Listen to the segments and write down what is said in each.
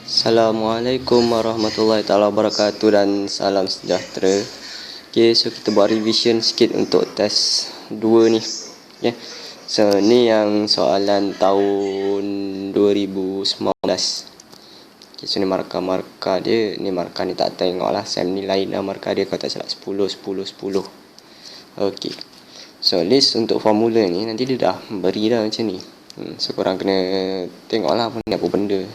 Assalamualaikum warahmatullahi taala wabarakatuh dan salam sejahtera. Okay, so kita buat revision sikit untuk test 2 ni. Okay. So ni yang soalan tahun 2019. Okay, so ni markah-markah dia. Ni markah ni tak tengok lah, Sam ni lain lah markah dia. Kau tak silap 10, 10, 10. Okay. So list untuk formula ni nanti dia dah beri dah macam ni. So korang kena tengok lah apa benda.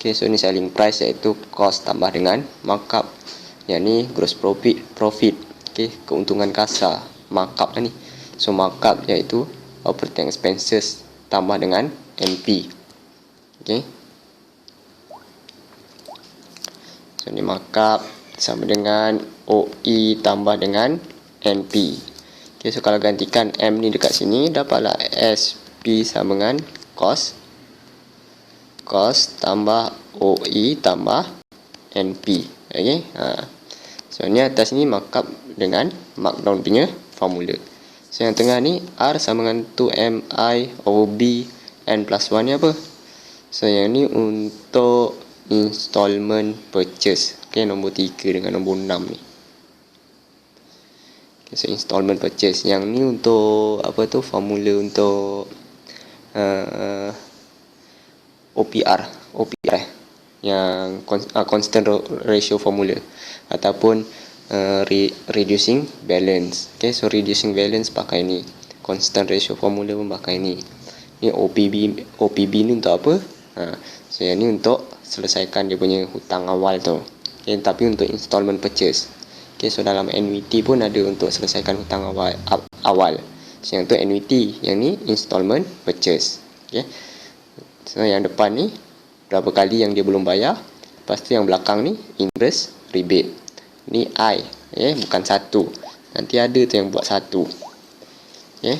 Okay, so ni selling price iaitu cost tambah dengan markup. Yang ni gross profit. Okay, keuntungan kasar. Markup lah ni. So markup iaitu operating expenses tambah dengan NP. Okay. So ni markup sama dengan OE tambah dengan NP. Okay, so kalau gantikan M ni dekat sini, dapatlah SP sama dengan cost tambah OE tambah NP. Okay. So ni atas ni markup dengan markdown punya formula. So yang tengah ni R sama dengan 2MI over B N plus 1 ni apa? So yang ni untuk installment purchase. Okay, nombor 3 dengan nombor 6 ni. Okay, so installment purchase. Yang ni untuk apa tu, formula untuk OPR yang constant ratio formula ataupun reducing balance. Okay, so reducing balance pakai ni, constant ratio formula pun pakai ni. Ni OPB ni untuk apa? So yang ni untuk selesaikan dia punya hutang awal tu. Okay, tapi untuk installment purchase. Okay, so dalam annuity pun ada untuk selesaikan hutang awal. So yang tu annuity, yang ni installment purchase. Okay. So yang depan ni berapa kali yang dia belum bayar. Lepas tu yang belakang ni interest rebate. Ni I, bukan 1. Nanti ada tu yang buat 1. Okay.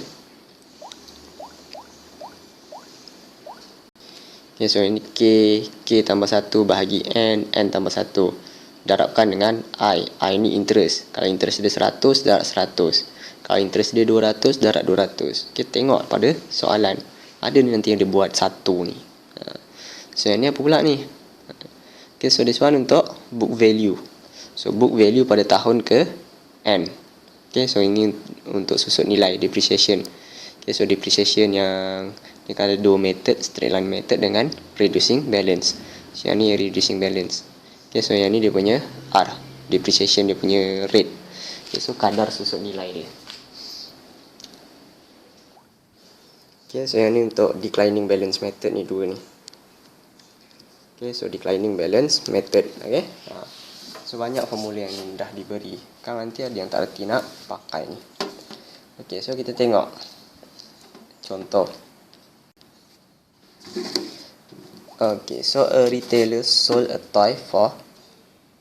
Okay, so ini K tambah 1 bahagi N tambah 1. Darabkan dengan I ni interest. Kalau interest dia 100, darab 100. Kalau interest dia 200, darab 200. Okay, tengok pada soalan. Ada ni nanti yang dia buat 1 ni. So yang ni apa pula ni? Okay, so this one untuk book value. So book value pada tahun ke N. Okay, so ini untuk susut nilai depreciation. Okay, so depreciation yang dia ada 2 method, straight line method dengan reducing balance. So yang ni reducing balance. Okay, so yang ni dia punya R, depreciation dia punya rate. Okay, so kadar susut nilai dia. Okay, so yang ni untuk declining balance method ni, 2 ni. Okay, so declining balance method. Okay. So banyak formula yang dah diberi. Kan nanti ada yang tak reti nak pakai ni. Okay, so kita tengok contoh. Okay, so a retailer sold a toy for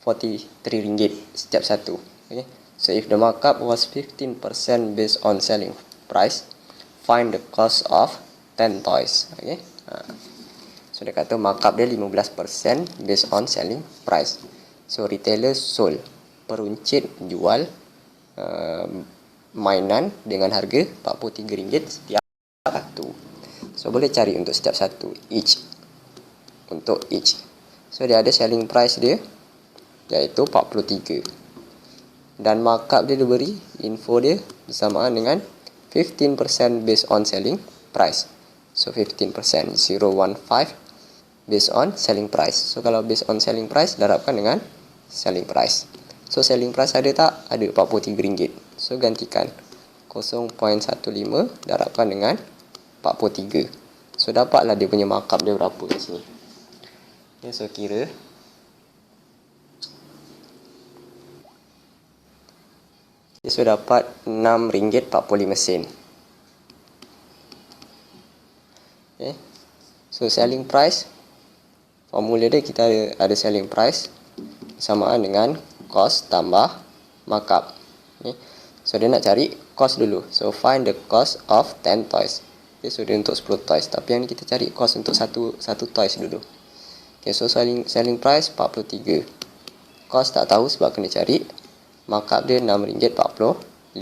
RM43 setiap satu. Okay. So if the markup was 15% based on selling price, find the cost of 10 toys. Okay. So dia kata markup dia 15% based on selling price. So retailer sold, peruncit jual mainan dengan harga RM43 setiap satu. So boleh cari untuk setiap satu, each. Untuk each. So dia ada selling price dia iaitu 43. Dan markup dia diberi, info dia bersamaan dengan 15% based on selling price. So 15%, 015 based on selling price. So kalau based on selling price, darabkan dengan selling price. So selling price ada tak? Ada, RM43. So gantikan 0.15 darabkan dengan 43. So dapatlah dia punya markup dia berapa kat sini. Okay, so kira so dapat RM6.45. Okay. So selling price, formula dia kita ada selling price samaan dengan cost tambah markup. Okay. So dia nak cari cost dulu. So find the cost of 10 toys. Okay, so dia untuk 10 toys. Tapi yang ni kita cari cost untuk satu toys dulu. Okay, so selling price 43. Cost tak tahu sebab kena cari. Markup dia RM6.45.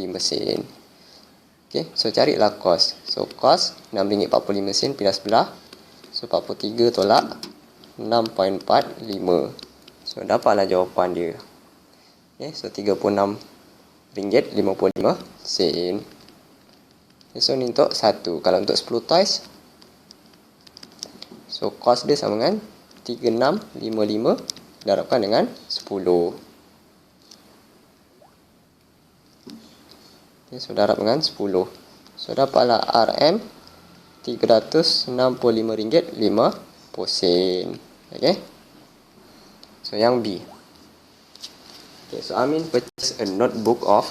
Okay, so carilah cost. So cost RM6.45 pindah sebelah. So 43 tolak 6.45. So dapatlah jawapan dia. Okay, so RM36.55. Okay, so ni untuk 1. Kalau untuk 10 toys, so cost dia sama dengan 3655 darabkan dengan 10. Okay, so darab dengan 10. So dapatlah RM RM365.50. Okay. So yang B. Okay, so Amin purchase a notebook of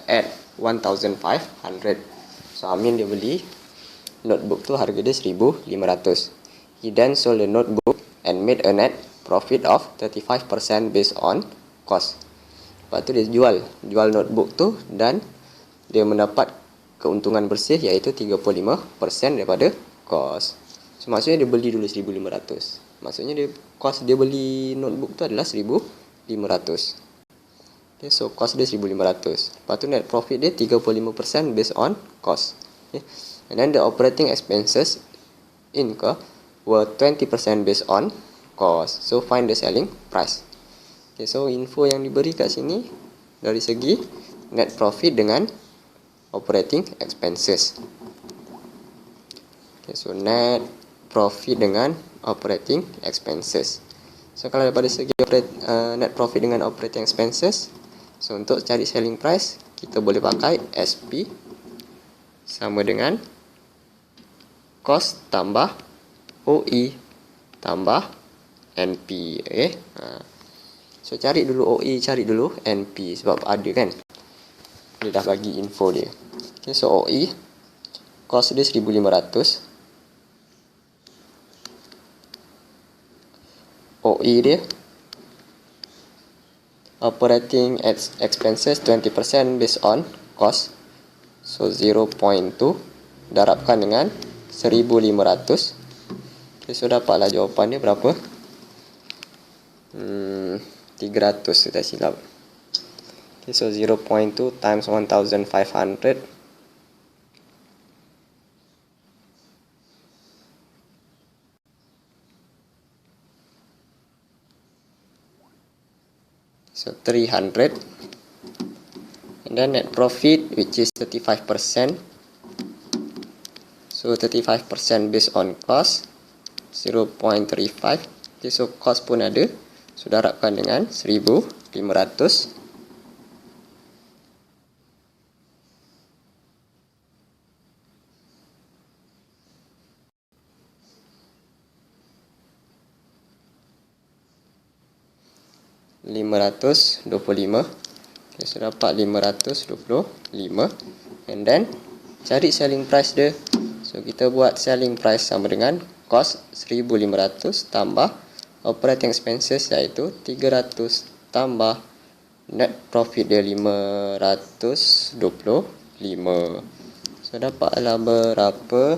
at 1,500. So Amin dia beli notebook tu harga dia 1,500. He then sold the notebook and made a net profit of 35% based on cost. Lepas tu dia jual notebook tu dan dia mendapat keuntungan bersih iaitu 35% daripada cost. So maksudnya dia beli dulu 1,500. Maksudnya dia cost dia beli notebook tu adalah 1,500. Okay, so cost dia 1,500. Lepas tu net profit dia 35% based on cost. Okay. And then the operating expenses incur were 20% based on cost. So find the selling price. Okay, so info yang diberi kat sini dari segi net profit dengan operating expenses. Okay, so net profit dengan operating expenses. So kalau daripada segi net profit dengan operating expenses, so untuk cari selling price kita boleh pakai SP sama dengan cost tambah OE tambah NP. Okay. So cari dulu OE, cari dulu NP sebab ada kan, dia dah bagi info dia. Okay, so OE cost dia 1,500. OE dia operating expenses 20% based on cost. So 0.2 darabkan dengan 1,500. Okay, so dapatlah jawapan dia berapa? 300 kita silap. Okay, so 0.2 times 1,500. So 300. And then net profit which is 35%. So 35% based on cost 0.35. Okay, so cost pun ada. So darabkan dengan 1,500. $525. Okay, so dapat 525. And then cari selling price dia. So kita buat selling price sama dengan cost 1,500 tambah operating expenses iaitu 300 tambah net profit dia 525. So dapatlah berapa?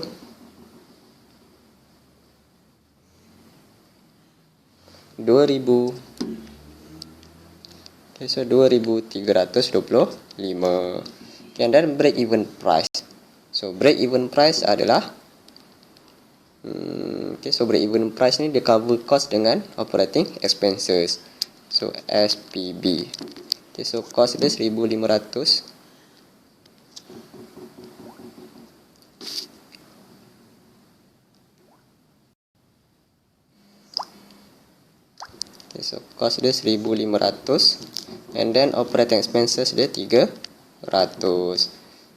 2,000. Okay, so 2,325. Okay, and then break even price. So break even price adalah okay, so break even price ni dia cover cost dengan operating expenses. So SPB. Okay, so cost dia 1,500. Okay, so cost dia 1,500. And then operating expenses dia 300.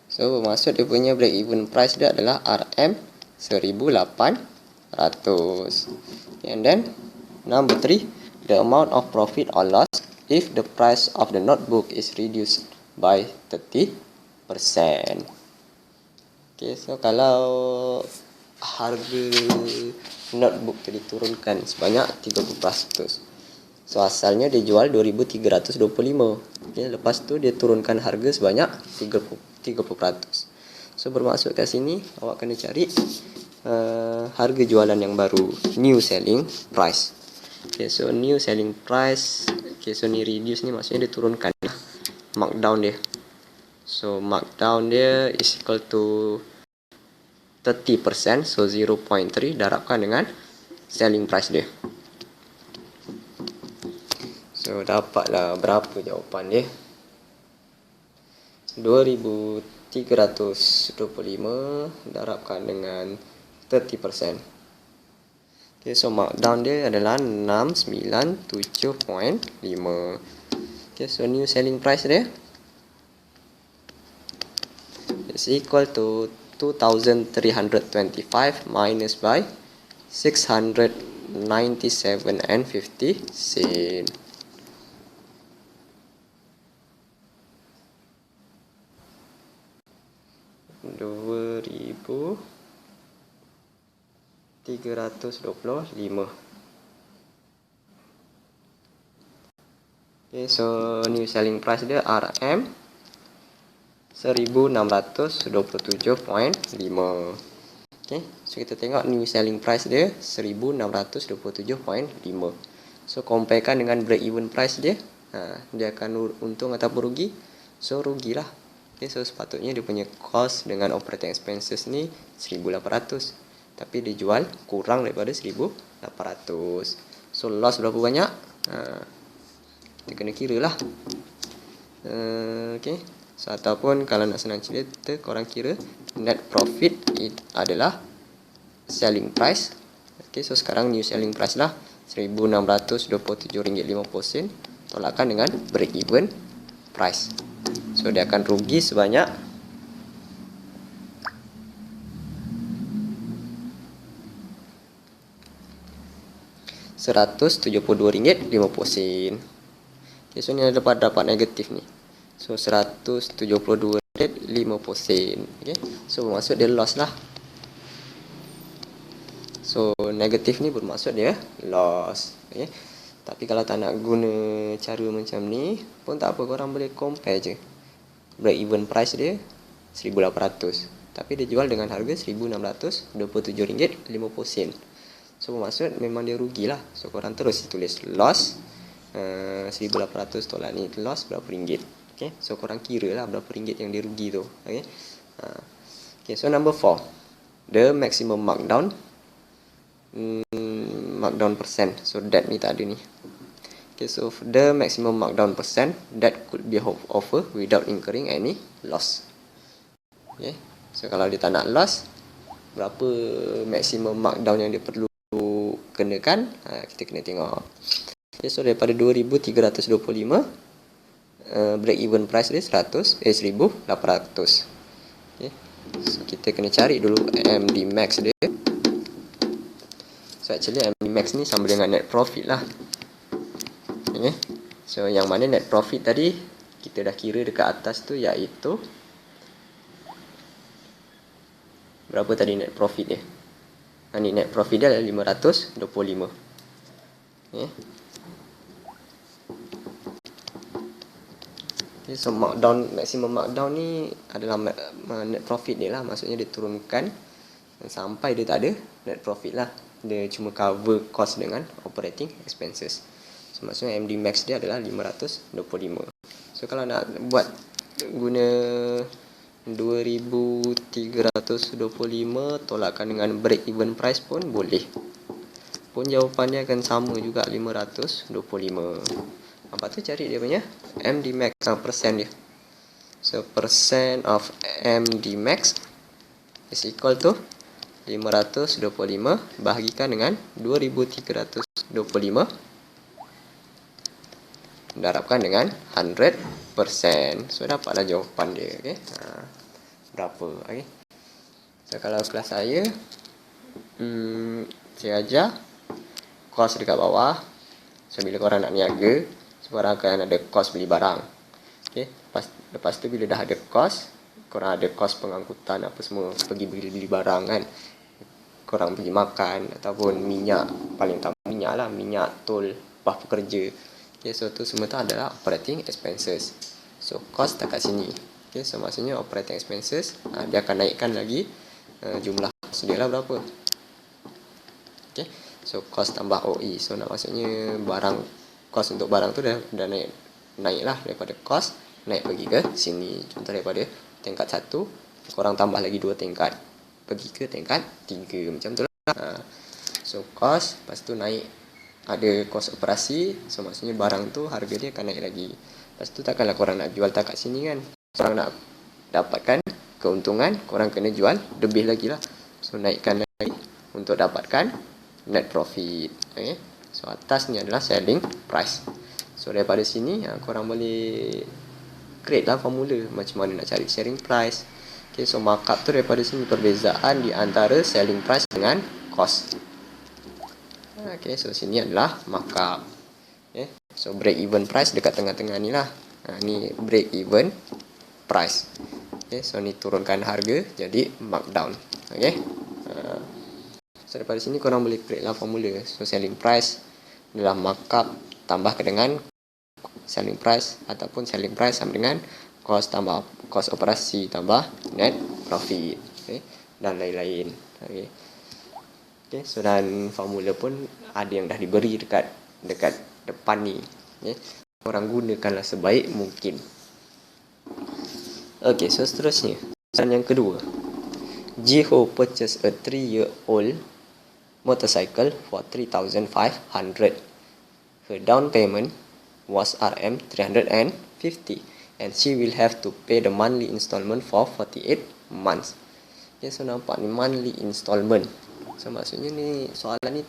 So bermaksud dia punya break even price dia adalah RM 1,800. And then number 3, the amount of profit or loss if the price of the notebook is reduced by 30%. Okay, so kalau harga notebook tu diturunkan sebanyak 30%. So asalnya dia jual 2,325. Okay, lepas tu dia turunkan harga sebanyak 30%. So bermaksud kat sini awak kena cari harga jualan yang baru, new selling price. Okay, so new selling price. Okay, so ni reduce ni maksudnya dia turunkan markdown dia. So markdown dia is equal to 30%. So 0.3 darabkan dengan selling price dia. So dapatlah berapa jawapan dia? 2325 darabkan dengan 30%. Okay, so markdown dia adalah 697.5. Okay, so new selling price dia is equal to 2325 minus by 697 and 50 sen. $2,325. Okay, so new selling price dia RM 1627.5. Okay, so kita tengok new selling price dia 1627.5. So comparekan dengan break even price dia, dia akan untung ataupun rugi? So rugilah. Okay, so sepatutnya dia punya cost dengan operating expenses ni 1800, tapi dia jual kurang daripada 1800. So loss berapa banyak? Dia kena kira lah. Okay, so ataupun kalau nak senang cerita, korang kira net profit adalah selling price. Okay, so sekarang new selling price lah RM1627.50 tolakkan dengan break even price. So dia akan rugi sebanyak RM172.50. Okay, so ni dapat negatif ni. So 172.50. Okay, so bermaksud dia loss lah. So negatif ni bermaksud dia loss. Okay, tapi kalau tak nak guna cara macam ni pun tak apa, korang boleh compare je. Break even price dia 1800, tapi dia jual dengan harga RM1627.50. So bermaksud memang dia rugilah. So korang terus tulis loss 1800 tolak ni loss berapa ringgit. Okay, so korang kira lah berapa ringgit yang dia rugi tu. Okay, okay, so number 4, the maximum markdown percent. So that ni tak ada ni. Okay, so the maximum markdown percent that could be offered without incurring any loss. Okay, so kalau dia tak nak loss, berapa maximum markdown yang dia perlu kenakan? Kita kena tengok. Okay, so daripada 2325, break even price dia 1800. Okay, so kita kena cari dulu MD max dia. So actually MD max ni sama dengan net profit lah. Okay, so yang mana net profit tadi kita dah kira dekat atas tu, iaitu berapa tadi net profit dia? Ni net profit dia adalah 525. Okay, okay, so maximum markdown ni adalah net profit dia lah. Maksudnya dia turunkan sampai dia tak ada net profit lah. Dia cuma cover cost dengan operating expenses. So maksudnya MD max dia adalah 525. So kalau nak buat guna 2325 tolakkan dengan break even price pun boleh. Pun jawapannya akan sama juga, 525. Lepas tu cari dia punya MD max, persen dia. So percent of MD max is equal to 525 bahagikan dengan 2325 darabkan dengan 100%. So dapatlah jawapan dia. Okay, berapa? Okay, so kalau kelas saya, saya ajar kos dekat bawah. So bila korang nak niaga, so korang akan ada kos beli barang. Okay, lepas tu bila dah ada kos, korang ada kos pengangkutan apa semua, pergi beli barang kan, korang pergi makan ataupun minyak, paling utama minyak lah, minyak, tol, upah pekerja. Okay, so tu semua tu adalah operating expenses. So cost tak kat sini. Okay, so maksudnya operating expenses, dia akan naikkan lagi jumlah cost dia lah berapa. Okay, so cost tambah OE. So nak maksudnya barang, cost untuk barang tu dah naik lah daripada cost, naik pergi ke sini. Contoh daripada tingkat 1, korang tambah lagi 2 tingkat, pergi ke tingkat 3, macam tu lah. So So cost, lepas tu naik ada kos operasi. So maksudnya barang tu harga dia akan naik lagi. Lepas tu takkanlah korang nak jual tak kat sini kan. Korang nak dapatkan keuntungan, korang kena jual lebih lagi lah. So naikkan lagi untuk dapatkan net profit. Okay. So atas ni adalah selling price. So daripada sini korang boleh create lah formula macam mana nak cari selling price. Okay, so markup tu daripada sini perbezaan di antara selling price dengan cost. Okay, so sini adalah markup. Okay, so break even price dekat tengah-tengah ni lah. Ni break even price. Okay, so ni turunkan harga jadi markdown. Okay. So daripada sini korang boleh create lah formula. So selling price adalah markup tambah dengan selling price, ataupun selling price sama dengan cost tambah cost operasi tambah net profit. Okay, dan lain-lain. Okay. Okay, so dan formula pun ada yang dah diberi dekat depan ni. Okay. Korang gunakanlah sebaik mungkin. Okay, so seterusnya. Dan yang kedua. Jiho purchased a 3-year-old motorcycle for 3,500. Her down payment was Rm350 and she will have to pay the monthly installment for 48 months. Okay, so nampak ni monthly installment. So maksudnya ni soalan ni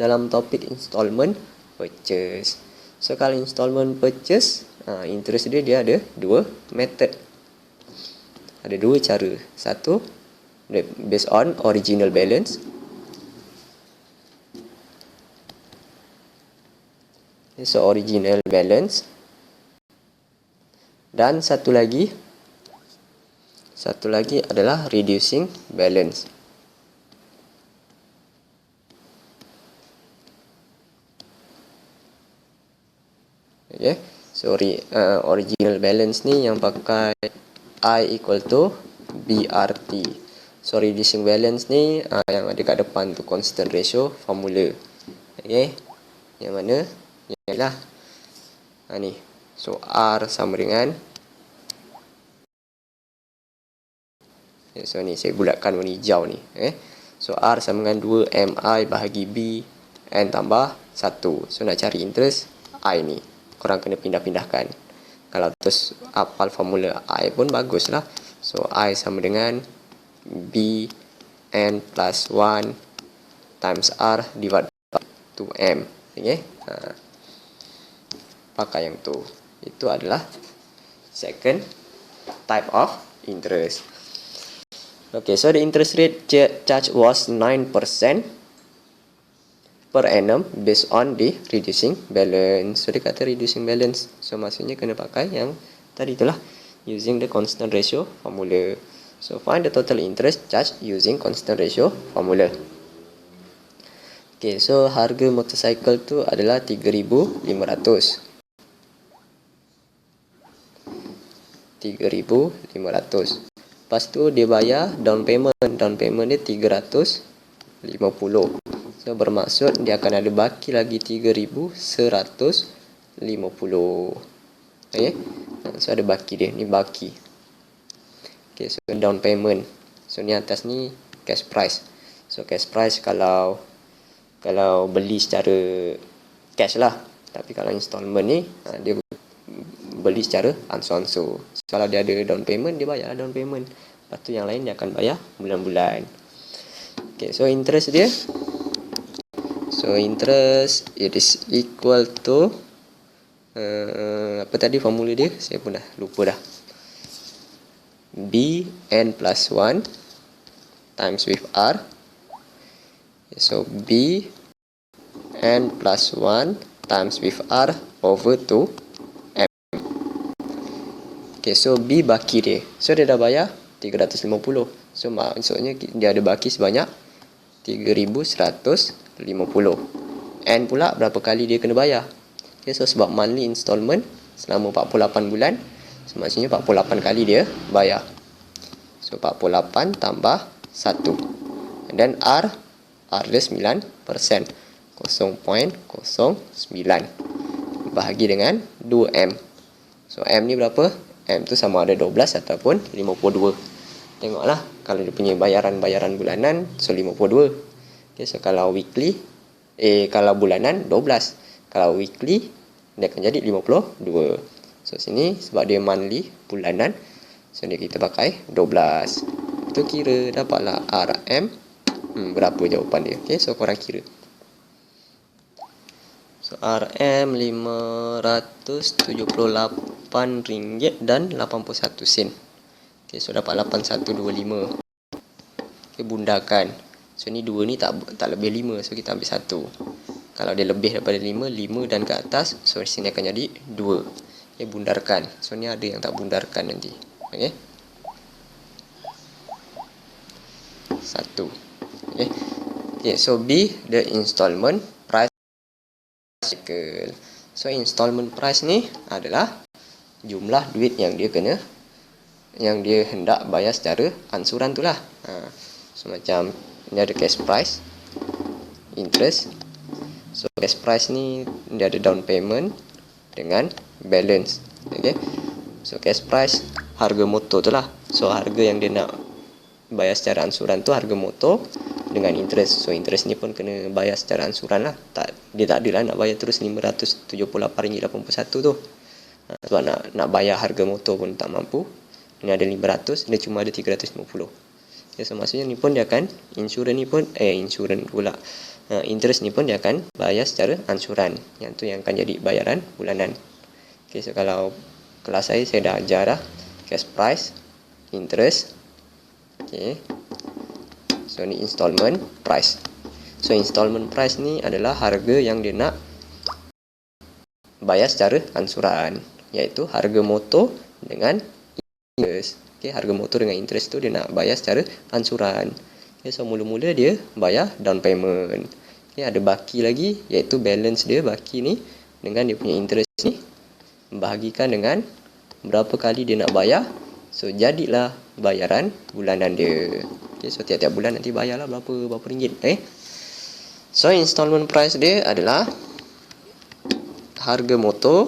dalam topik installment purchase. So kalau installment purchase, interest dia ada dua method. Ada dua cara. Satu, based on original balance. So original balance. Dan satu lagi adalah reducing balance. Okay, so original balance ni yang pakai I equal to BRT. So reducing balance ni yang ada kat depan tu constant ratio formula. Okay, yang mana ialah ni. So R sama dengan, so ni saya bulatkan warna hijau ni. So R sama dengan 2MI bahagi B N tambah 1. So nak cari interest I ni, korang kena pindah-pindahkan. Kalau terus hafal formula I pun bagus lah. So I sama dengan B N plus 1 times R divided by 2M. Okay, pakai yang tu. Itu adalah second type of interest. Okay, so the interest rate charge was 9% per annum based on the reducing balance. So dia kata reducing balance, so maksudnya kena pakai yang tadi itulah, using the constant ratio formula. So find the total interest charge using constant ratio formula. Okay, so harga motorcycle tu adalah 3,500. 3,500. Lepas tu dia bayar down payment. Down payment dia 350. So bermaksud dia akan ada baki lagi 3,150. Okay, so ada baki dia. Ni baki. Okay, so down payment. So ni atas ni cash price. So cash price kalau beli secara cash lah. Tapi kalau installment ni dia beli secara ansur-ansur. So, kalau dia ada down payment, dia bayar down payment. Lepas tu yang lain dia akan bayar bulan-bulan. Okay, so interest dia. So interest it is equal to apa tadi formula dia? Saya pun dah lupa dah. B N plus 1 times with R. So B N plus 1 times with R over 2. Okay, so B baki dia. So dia dah bayar 350. So maksudnya dia ada baki sebanyak 3,150. N pula berapa kali dia kena bayar. Okay, so sebab monthly installment selama 48 bulan, so maksudnya 48 kali dia bayar. So 48 tambah 1. Dan R dia 9%. 0.09 bahagi dengan 2M. So M ni berapa? M tu sama ada 12 ataupun 52. Tengoklah kalau dia punya bayaran bulanan, so 52. Okay, so kalau weekly, kalau bulanan 12. Kalau weekly, dia akan jadi 52. So sini sebab dia monthly, bulanan, so dia kita pakai 12. Itu kira dapatlah RM. Berapa jawapan dia? Okay, so korang kira. So RM RM578 dan 81 sen. Okay, so dapat 8125. Okay, bundarkan. So ni 2 ni tak lebih 5, so kita ambil 1. Kalau dia lebih daripada 5 dan ke atas, so sini akan jadi 2. Okay, bundarkan. So ni ada yang tak bundarkan nanti. Okay, 1. Okay, so B, the installment price cycle. So installment price ni adalah jumlah duit yang dia hendak bayar secara ansuran tu lah. So macam ni ada cash price, interest. So cash price ni dia ada down payment dengan balance. Okay, so cash price harga motor tu lah. So harga yang dia nak bayar secara ansuran tu harga motor dengan interest. So interest ni pun kena bayar secara ansuran lah. Dia tak adalah nak bayar terus RM578.81 tu. Sebab nak bayar harga motor pun tak mampu. Ini ada 500, dia cuma ada 350. Okay, so maksudnya ni pun dia akan interest ni pun dia akan bayar secara ansuran. Yang tu yang akan jadi bayaran bulanan. Okay, so kalau kelas saya dah ajar dah cash price, interest. Okay, so ni installment price. So installment price ni adalah harga yang dia nak bayar secara ansuran, iaitu harga motor dengan interest. Okay, harga motor dengan interest tu dia nak bayar secara ansuran. Okay, so mula-mula dia bayar down payment. Okay, ada baki lagi, iaitu balance dia baki ni dengan dia punya interest ni bahagikan dengan berapa kali dia nak bayar. So jadilah bayaran bulanan dia. Okay, so tiap-tiap bulan nanti bayarlah berapa ringgit. So installment price dia adalah harga motor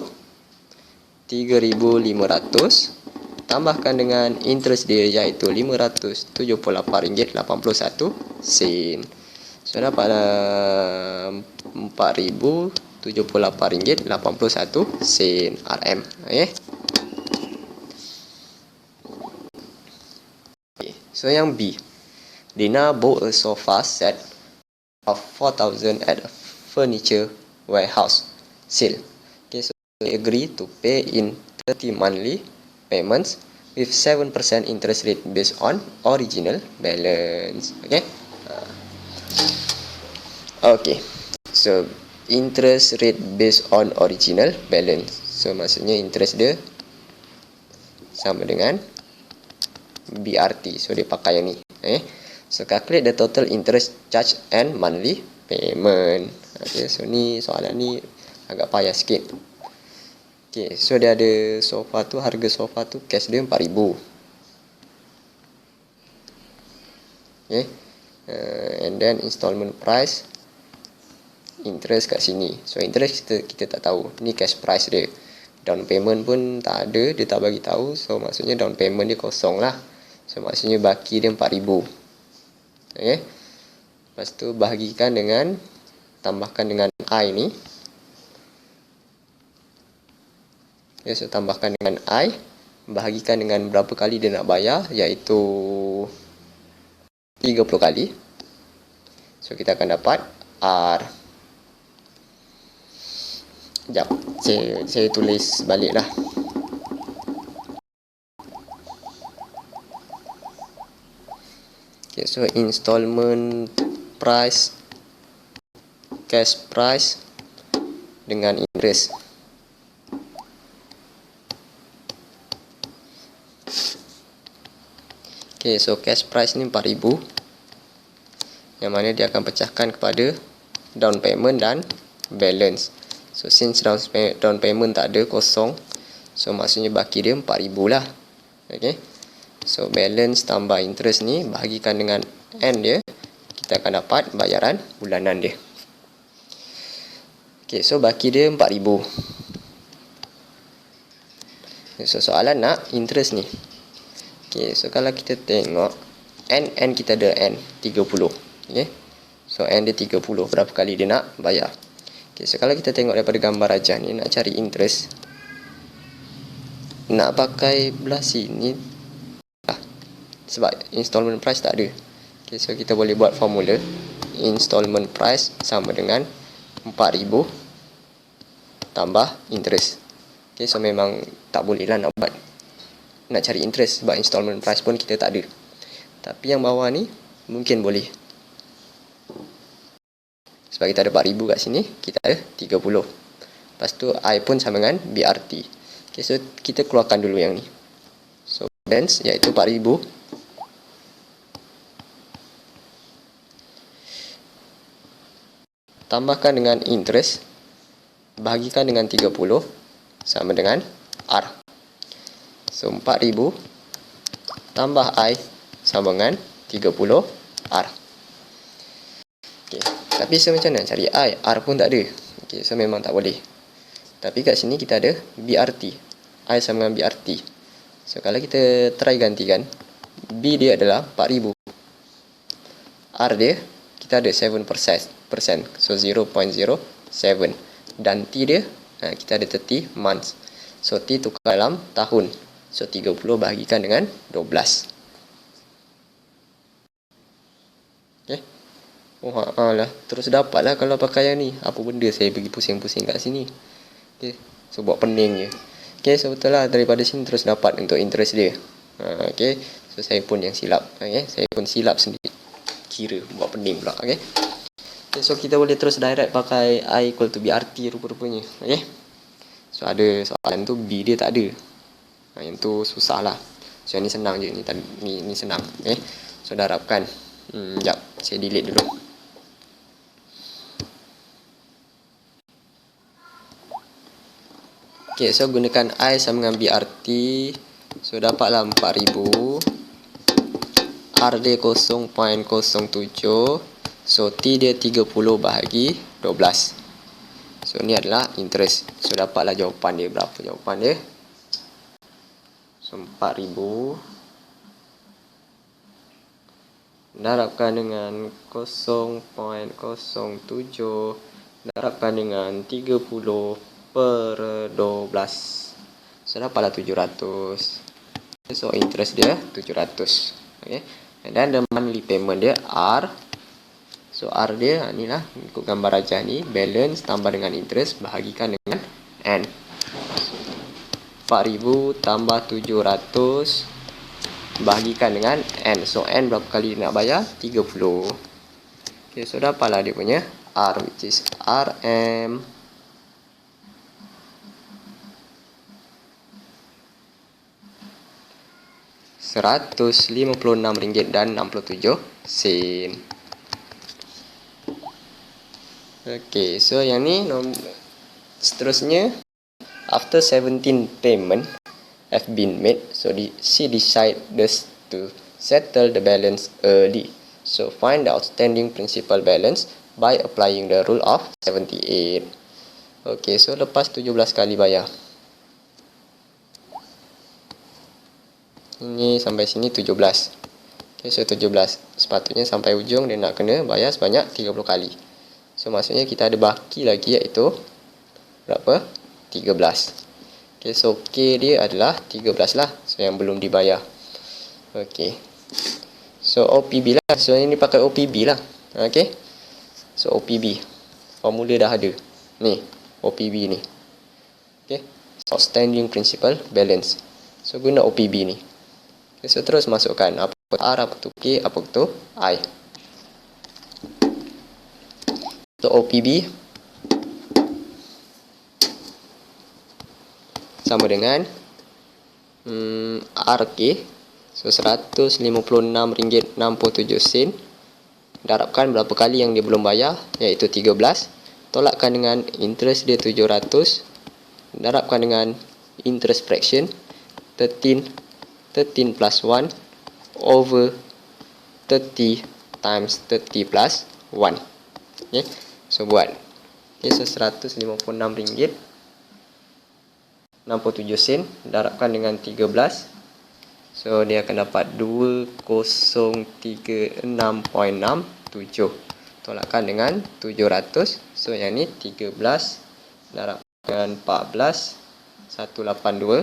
3,500 tambahkan dengan interest dia iaitu RM578.81. So dapat RM4,078.81 RM. Okay, so yang B, Dina bought a sofa set of 4,000 at a furniture warehouse sale. Okay, so they agree to pay in 30 monthly payments with 7% interest rate based on original balance. Okay, so interest rate based on original balance. So maksudnya interest dia sama dengan BRT. So dia pakai yang ni. So calculate the total interest charge and monthly payment. Okay, so ni soalan ni agak payah sikit. Okay, so dia ada sofa tu, harga sofa tu cash dia RM4,000. Okay, and then installment price, interest kat sini. So interest kita tak tahu. Ni cash price dia. Down payment pun tak ada, dia tak bagi tahu. So maksudnya down payment dia kosong lah. So maksudnya baki dia RM4,000. Okay, lepas tu bahagikan dengan, tambahkan dengan I ni. Okay, so tambahkan dengan I, bahagikan dengan berapa kali dia nak bayar, iaitu 30 kali. So kita akan dapat R. Sekejap, saya tulis balik lah. Okay, so installment price, cash price dengan interest. Okay, so cash price ni RM4,000, yang mana dia akan pecahkan kepada down payment dan balance. So since down payment tak ada, kosong, so maksudnya baki dia RM4,000 lah. Okay, so balance tambah interest ni bahagikan dengan N dia, kita akan dapat bayaran bulanan dia. Okay, so baki dia RM4,000. So soalan nak interest ni. Okay, so kalau kita tengok N kita ada N 30. Okay, So N dia 30. Berapa kali dia nak bayar? Okay, so kalau kita tengok daripada gambar aja ni, nak cari interest, nak pakai belah sini sebab installment price tak ada. Okay, so kita boleh buat formula. Installment price sama dengan 4,000 tambah interest. Okay, so memang tak boleh lah nak cari interest sebab installment price pun kita tak ada. Tapi yang bawah ni mungkin boleh. Sebab kita ada 4,000 kat sini, kita ada 30. Lepas tu I pun sama dengan BRT. Okay, so kita keluarkan dulu yang ni. So balance iaitu 4,000 tambahkan dengan interest bahagikan dengan 30 sama dengan R. So 4,000 tambah I sama dengan 30 R. Okay. Tapi so macam mana cari I? R pun tak ada. Okay, so memang tak boleh. Tapi kat sini kita ada BRT. I sama dengan BRT. So kalau kita try gantikan, B dia adalah 4,000. R dia kita ada 7%. So 0.07. Dan T dia kita ada 30 months. So T tukar dalam tahun. So 30 bahagikan dengan 12. Okay. Oh lah. Terus dapat lah kalau pakai yang ni. Apa benda saya pergi pusing-pusing kat sini. Okay. So buat pening je. Okay, so betul lah daripada sini terus dapat untuk interest dia. Okay. So saya pun yang silap. Okay. Saya pun silap sendiri. Kira buat pening pula. Okay. Okay, so kita boleh terus direct pakai I equal to BRT rupa-rupanya. Okay. So ada soalan tu B dia tak ada. Yang tu susah lah. So yang ni senang je. Ni senang. Okay. So darabkan. Sekejap. Saya delete dulu. Okay, so gunakan I sama dengan BRT. So dapatlah 4,000. R dia 0.07. So T dia 30 bahagi 12. So ni adalah interest. So dapatlah jawapan dia. Berapa jawapan dia? So 4,000 darabkan dengan 0.07 darabkan dengan 30 per 12. So dapatlah 700. So interest dia 700. Okay. And then the monthly payment dia R. So R dia ni lah ikut gambar aja ni, balance tambah dengan interest bahagikan dengan N. 4,000 tambah 700 bahagikan dengan N. So N berapa kali nak bayar? 30. Okay, so dapatlah dia punya R, which is RM RM156.67. Okay, so yang ni seterusnya, after 17 payment have been made, so she decides to settle the balance early. So find the outstanding principal balance by applying the rule of 78. Okay, so lepas 17 kali bayar, ini sampai sini 17. Okay, so 17 sepatutnya sampai ujung dia nak kena bayar sebanyak 30 kali. So maksudnya kita ada baki lagi iaitu berapa? 13. Okay, so K dia adalah 13 lah. So yang belum dibayar. Okay. So OPB lah. So ini pakai OPB lah. Okay. So OPB. Formula dah ada. Ni. OPB ni. Okay. Outstanding principal balance. So guna OPB ni. Okay, so terus masukkan apa R, apa tu K, apa tu I. So OPB sama dengan RK. So RM156.67. Darabkan berapa kali yang dia belum bayar, iaitu 13. Tolakkan dengan interest dia 700. Darabkan dengan interest fraction 13 plus 1 over 30 times 30 plus 1. Okay. So buat. Okay, so RM156.67 darabkan dengan 13. So dia akan dapat 2036.67. tolakkan dengan 700. So yang ni 13 darab dengan 14 182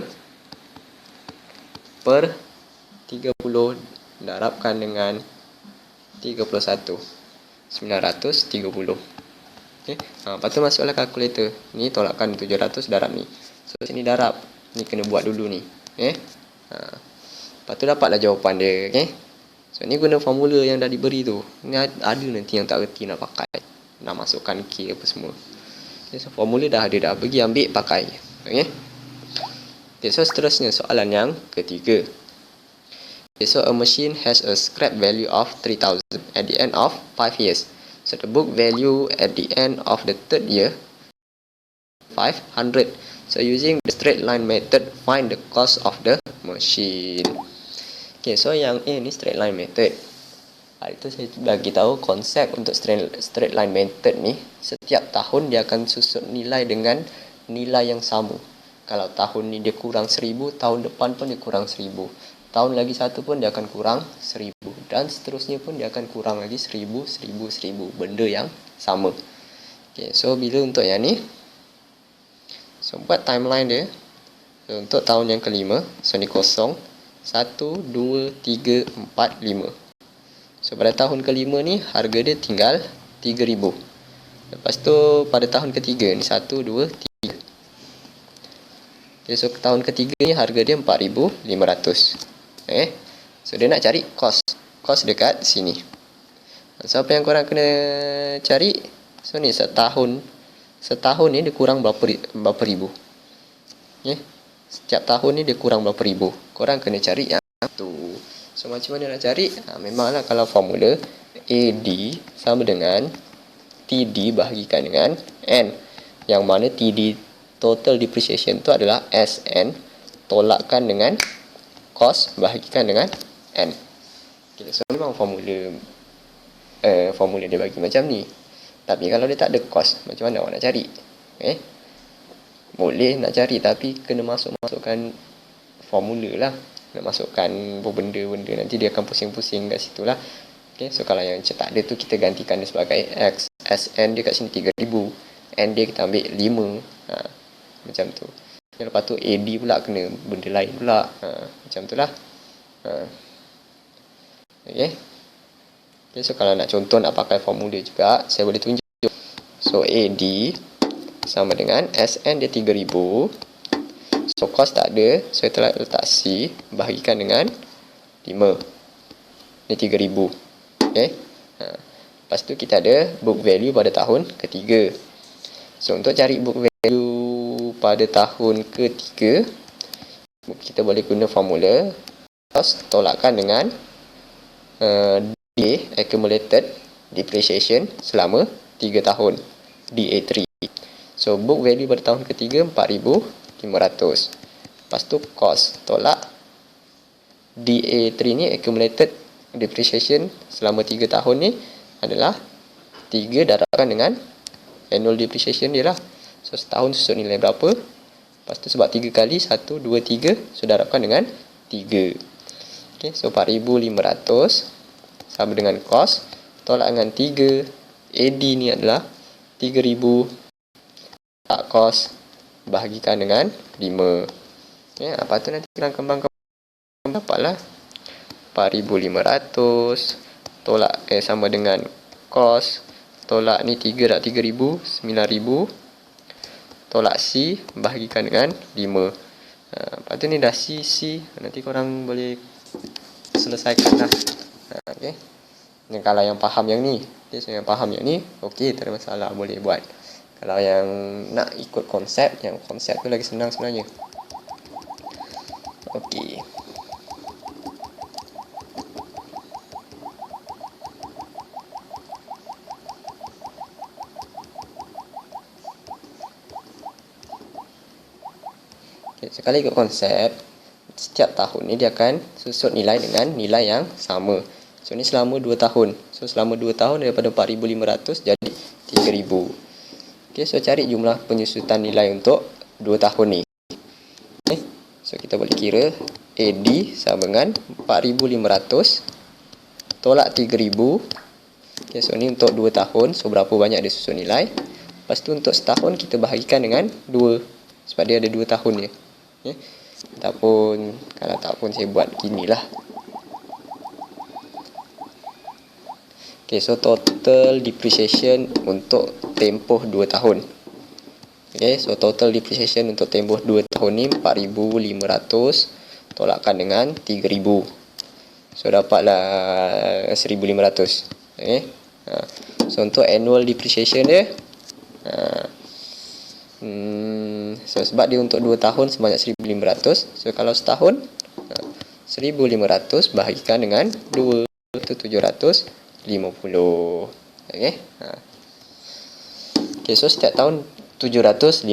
per 30 darabkan dengan 31 930. Okay. Lepas tu masuklah kalkulator. Ni tolakkan 700 darab ni. So sini darab. Ni kena buat dulu ni. Okay. Lepas tu dapatlah jawapan dia. Okay. So ni guna formula yang dah diberi tu. Ni ada nanti yang tak reti nak pakai, nak masukkan K apa semua. Okay. So formula dah ada dah. Pergi ambil pakai. Okay. Okay, so seterusnya soalan yang ketiga. Okay, so a machine has a scrap value of 3000 at the end of 5 years. So the book value at the end of the third year 500. So using the straight line method, find the cost of the machine. Okay, so yang A ni straight line method. Hari tu saya bagi tahu konsep untuk straight line method ni, setiap tahun dia akan susun nilai dengan nilai yang sama. Kalau tahun ni dia kurang 1000, tahun depan pun dia kurang 1000. Tahun lagi satu pun dia akan kurang 1000. Dan seterusnya pun dia akan kurang lagi 1000, 1000, 1000. Benda yang sama. Okay, so bila untuk yang ni, so buat timeline dia. So, untuk tahun yang kelima, so ni kosong. 1, 2, 3, 4, 5. So pada tahun kelima ni, harga dia tinggal 3000. Lepas tu pada tahun ketiga ni, 1, 2, 3. Okay, so tahun ketiga ni harga dia 4500. Okay. So dia nak cari cost dekat sini. So apa yang korang kena cari? So ni setahun ni dia kurang berapa ribu. Okay. Setiap tahun ni dia kurang berapa ribu. Korang kena cari yang tu. So macam mana nak cari? Memanglah kalau formula AD sama dengan TD bahagikan dengan N. Yang mana TD total depreciation tu adalah SN tolakkan dengan cost bahagikan dengan N. Okay, so memang formula dia bagi macam ni. Tapi kalau dia tak ada cost, macam mana awak nak cari? Boleh nak cari tapi kena masukkan formula lah. Nak masukkan benda-benda nanti dia akan pusing-pusing kat situ lah. Okay, so kalau yang cetak dia tu kita gantikan dia sebagai X. SN dia kat sini 3000. N dia kita ambil 5. Macam tu. Lepas tu AD pula kena benda lain pula. Macam tu lah. Okay. Okay, so kalau nak contoh nak pakai formula juga, saya boleh tunjuk. So AD sama dengan SN dia 3000. So cost tak ada, so saya letak C bahagikan dengan 5. Ni 3000. Okay. Lepas tu kita ada book value pada tahun ketiga. So untuk cari book value pada tahun ketiga, kita boleh guna formula cost tolakkan dengan DA accumulated depreciation selama 3 tahun, DA3. So book value pada tahun ketiga 4500. Lepas tu cost tolak DA3 ni accumulated depreciation selama 3 tahun ni adalah 3 darabkan dengan annual depreciation dia lah. So setahun susun nilai berapa. Lepas tu sebab 3 kali 1, 2, 3, so darabkan dengan 3. Okay, so 4500 sama dengan cost tolak dengan 3. AD ni adalah 3000 tak cost bahagikan dengan 5. Okay, apa tu nanti kita kembang dapatlah 4500 tolak sama dengan cost tolak ni 3 dah 3000 9000 tolak C bahagikan dengan 5. Lepas tu ni dah C nanti korang boleh selesaikan lah. Okay. Dan kalau yang faham yang ni, so yang faham yang ni, okey, tak ada masalah, boleh buat. Kalau yang nak ikut konsep, yang konsep tu lagi senang sebenarnya. Okey. Okay, sekali ikut konsep, setiap tahun ni dia akan susut nilai dengan nilai yang sama. So ni selama 2 tahun. So selama 2 tahun daripada 4500 jadi 3000. Okay, so cari jumlah penyusutan nilai untuk 2 tahun ni. Okay, so kita boleh kira AD sama dengan 4500 tolak 3000 Okay, so ni untuk 2 tahun. So berapa banyak dia susun nilai. Lepas tu untuk setahun kita bahagikan dengan 2. Sebab dia ada 2 tahun je. Okay. Ataupun kalau tak pun saya buat gini lah. Okay, so total depreciation untuk tempoh 2 tahun. Okay, so total depreciation untuk tempoh 2 tahun ni 4,500 tolakkan dengan 3,000. So dapatlah 1,500. Okay. So untuk annual depreciation dia, so sebab dia untuk 2 tahun sebanyak 1,500. So kalau setahun 1,500 bahagikan dengan 2 itu 750. Okay. Okay, so setiap tahun 750.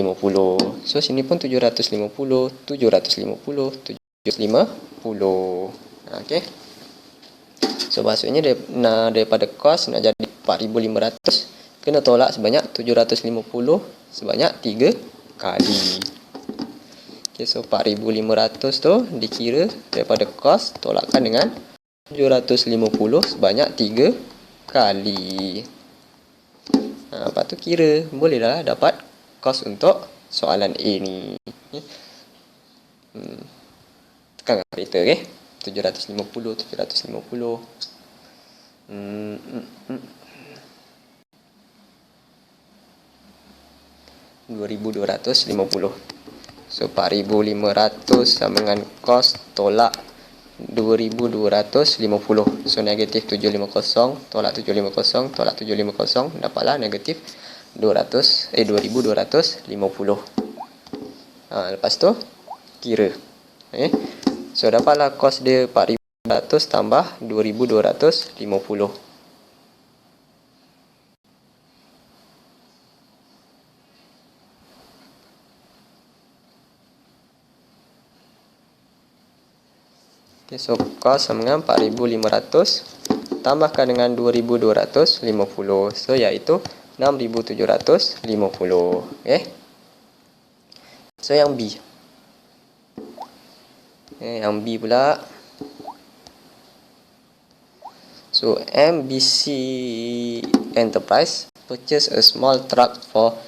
So sini pun 750, 750, 750. Okay. So maksudnya daripada kos nak jadi 4,500, kena tolak sebanyak 750 sebanyak 3 kali. Okay, so 4,500 tu dikira daripada kos tolakkan dengan 750 sebanyak 3 kali. Lepas tu kira bolehlah dapat kos untuk soalan A ni. Tekan kalkulator, okay? 750, 750. 2,250. So 4,500 sama dengan kos tolak 2,250. So negatif 750 tolak 750 tolak 750 dapatlah negatif 2,250. Lepas tu kira. Okay. So dapatlah kos dia 4,500 tambah 2,250. Okay, so kos sama dengan 4,500 tambahkan dengan 2,250. So iaitu 6,750. Okay. So yang B. Okay, yang B pula. So MBC Enterprise purchase a small truck for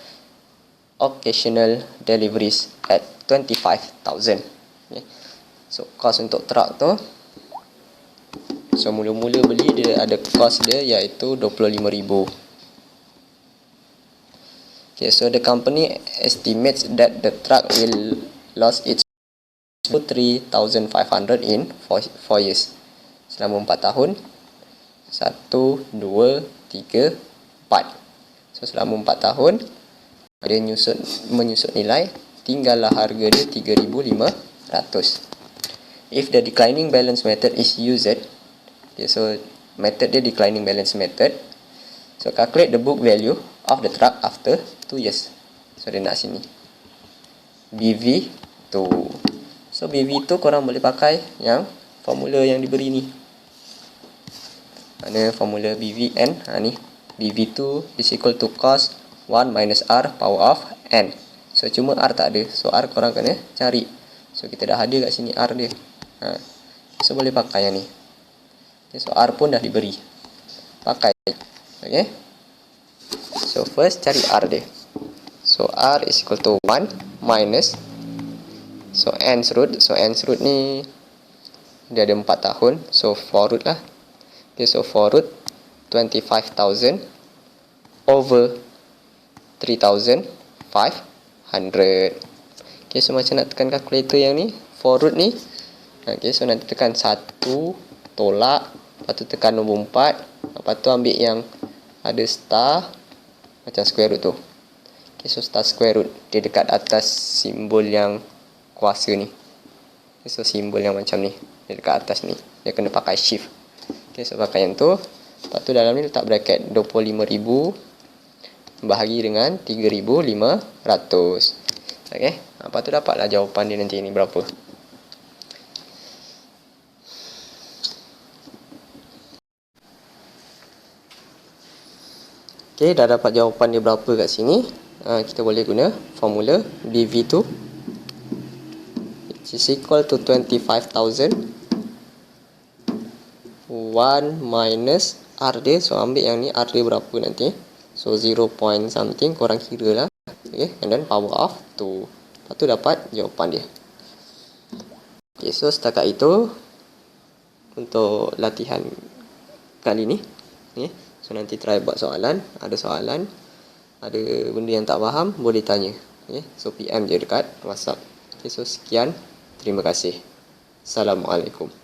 occasional deliveries at 25,000. Okay. So kos untuk truck tu, so mula-mula beli dia ada kos dia iaitu 25,000. Okay, so the company estimates that the truck will lose its 3,500 in 4 years. Selama 4 tahun. 1, 2, 3, 4. So selama 4 tahun dia menyusut nilai, tinggallah harga dia 3,500. If the declining balance method is used, okay, so method dia declining balance method. So calculate the book value of the truck after 2 years. So dia nak sini BV2. So BV2 korang boleh pakai yang formula yang diberi ni. Mana formula BVN? Ni BV2 is equal to cos 1 minus R power of N. So cuma R tak ada. So R korang kena cari. So kita dah ada kat sini R dia. So boleh pakai yang ni. Okay, so R pun dah diberi. Pakai. Okay. So first cari R dia. So R is equal to 1 minus. So nth root. So nth root ni dia ada 4 tahun. So 4 root lah. Okay, so 4 root 25,000 over 3,500. Okay, so macam nak tekan kalkulator yang ni, 4 root ni. Okay, so nanti tekan 1, tolak, lepas tu tekan nombor 4, lepas tu ambil yang ada star, macam square root tu. Okay, so star square root, dia dekat atas simbol yang kuasa ni. Okay, so simbol yang macam ni, dia dekat atas ni, dia kena pakai shift. Okay, so pakai yang tu, lepas tu dalam ni letak bracket 25,000 bahagi dengan 3,500. Okay, lepas tu dapatlah jawapan dia nanti ni berapa. Okay, dah dapat jawapan dia berapa kat sini. Kita boleh guna formula BV2 which is equal to 25,000 1 minus R dia. So ambil yang ni, R dia berapa nanti. So 0 point something, korang kira lah. Okay, and then power of 2. Lepas tu dapat jawapan dia. Okay, so setakat itu untuk latihan kali ni. Okay, so nanti try buat soalan. Ada soalan, ada benda yang tak faham, boleh tanya. Okay, so PM je dekat WhatsApp. Okay, so sekian. Terima kasih. Assalamualaikum.